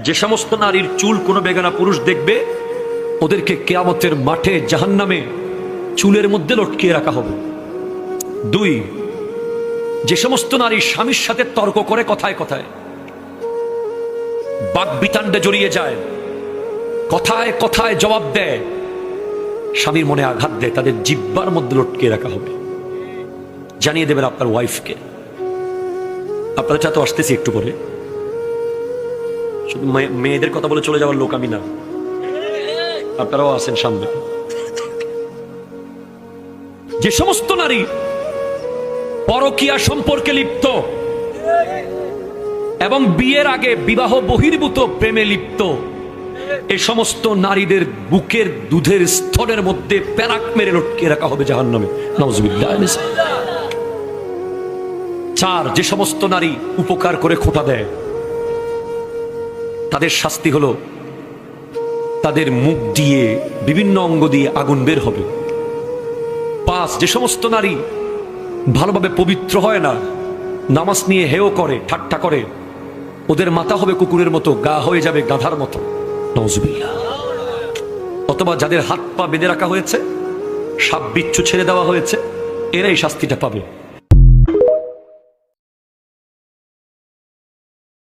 যে সমস্ত নারীর চুল কোনো বেগানা পুরুষ দেখবে, ওদেরকে কিয়ামতের মাঠে জাহান্নামে চুলের মধ্যে লটকিয়ে রাখা হবে। 2, যে সমস্ত নারী স্বামীর সাথে তর্ক করে কথায় কথায়, বাকবিতান্ডে জড়িয়ে যায়, কথায় কথায় জবাব দেয়, স্বামীর মনে আঘাত দেয়, তাদের জিহ্বার মধ্যে লটকিয়ে রাখা হবে। জানিয়ে দেবেন আপনার ওয়াইফকে। আপনাদের সাথে আসতেছি একটু পরে। শুধু মেয়েদের কথা বলে চলে যাওয়ার লোক আমি না, আপনারাও আছেন সামনে। যে সমস্ত নারী পরকীয়া সম্পর্কে লিপ্ত এবং বিয়ের আগে বিবাহ বহির্ভূত প্রেমে লিপ্ত, এই সমস্ত নারীদের বুকের দুধের স্তরের মধ্যে প্যারাক মেরে লটকিয়ে রাখা হবে জাহান্নামে। নাউজুবিল্লাহ। 4, যে সমস্ত নারী উপকার করে খোঁটা দেয়, তাদের শাস্তি হলো তাদের মুখ দিয়ে বিভিন্ন অঙ্গ দিয়ে আগুন বের হবে। 5, যে সমস্ত নারী ভালোভাবে পবিত্র হয় না, নামাজ নিয়ে হেয় করে, ঠাট্টা করে, ওদের মাথা হবে কুকুরের মতো, গা হয়ে যাবে গাধার মতো। নাউজুবিল্লাহ। অথবা যাদের হাত পা বেঁধে রাখা হয়েছে, সাপ বিচ্ছু ছেড়ে দেওয়া হয়েছে, এরাই শাস্তিটা পাবে।